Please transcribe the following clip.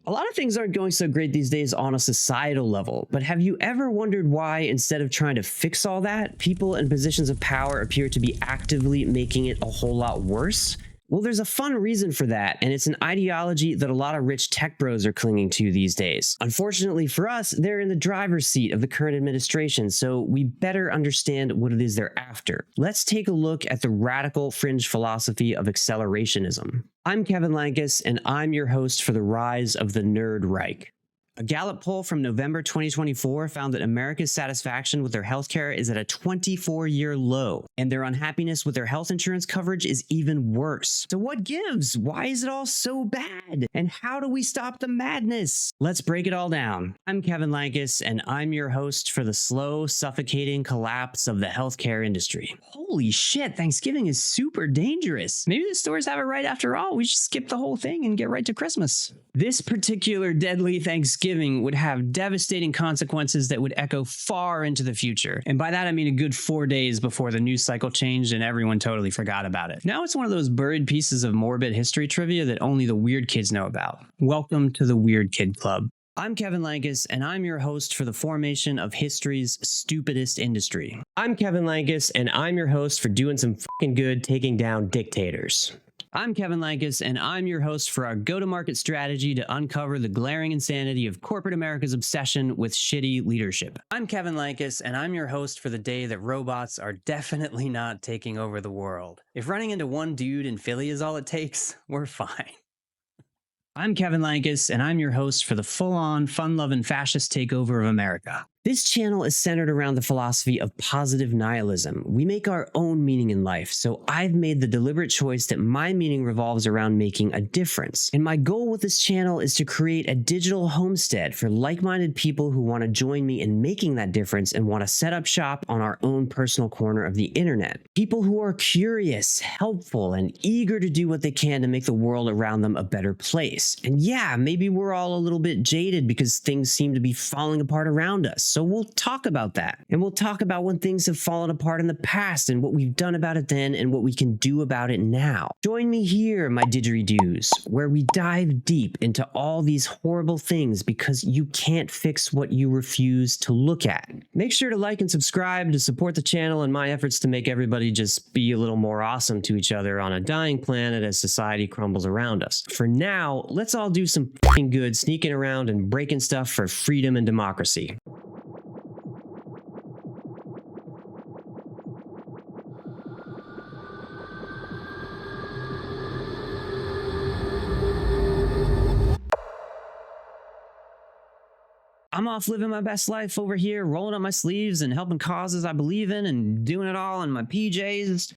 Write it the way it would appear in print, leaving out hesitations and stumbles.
A lot of things aren't going so great these days on a societal level, but have you ever wondered why, instead of trying to fix all that, people in positions of power appear to be actively making it a whole lot worse? Well, there's a fun reason for that, and it's an ideology that a lot of rich tech bros are clinging to these days. Unfortunately for us, they're in the driver's seat of the current administration, so we better understand what it is they're after. Let's take a look at the radical fringe philosophy of accelerationism. I'm Kevin Lankus, and I'm your host for the rise of the Nerd Reich. A Gallup poll from November 2024 found that America's satisfaction with their healthcare is at a 24-year low, and their unhappiness with their health insurance coverage is even worse. So what gives? Why is it all so bad? And how do we stop the madness? Let's break it all down. I'm Kevin Lankus, and I'm your host for the slow, suffocating collapse of the healthcare industry. Holy shit, Thanksgiving is super dangerous. Maybe the stores have it right after all. We should skip the whole thing and get right to Christmas. This particular deadly Thanksgiving would have devastating consequences that would echo far into the future. And by that, I mean a good 4 days before the news cycle changed and everyone totally forgot about it. Now it's one of those buried pieces of morbid history trivia that only the weird kids know about. Welcome to the Weird Kid Club. I'm Kevin Lankus, and I'm your host for the formation of history's stupidest industry. I'm Kevin Lankus, and I'm your host for doing some fucking good taking down dictators. I'm Kevin Lankus, and I'm your host for our go-to-market strategy to uncover the glaring insanity of corporate America's obsession with shitty leadership. I'm Kevin Lankus, and I'm your host for the day that robots are definitely not taking over the world. If running into one dude in Philly is all it takes, we're fine. I'm Kevin Lankus, and I'm your host for the full-on, fun-loving fascist takeover of America. This channel is centered around the philosophy of positive nihilism. We make our own meaning in life, so I've made the deliberate choice that my meaning revolves around making a difference. And my goal with this channel is to create a digital homestead for like-minded people who want to join me in making that difference and want to set up shop on our own personal corner of the internet. People who are curious, helpful, and eager to do what they can to make the world around them a better place. And yeah, maybe we're all a little bit jaded because things seem to be falling apart around us. So we'll talk about that. And we'll talk about when things have fallen apart in the past and what we've done about it then and what we can do about it now. Join me here, my didgeridoos, where we dive deep into all these horrible things because you can't fix what you refuse to look at. Make sure to like and subscribe to support the channel and my efforts to make everybody just be a little more awesome to each other on a dying planet as society crumbles around us. For now, let's all do some fucking good sneaking around and breaking stuff for freedom and democracy. I'm off living my best life over here, rolling up my sleeves and helping causes I believe in and doing it all in my PJs.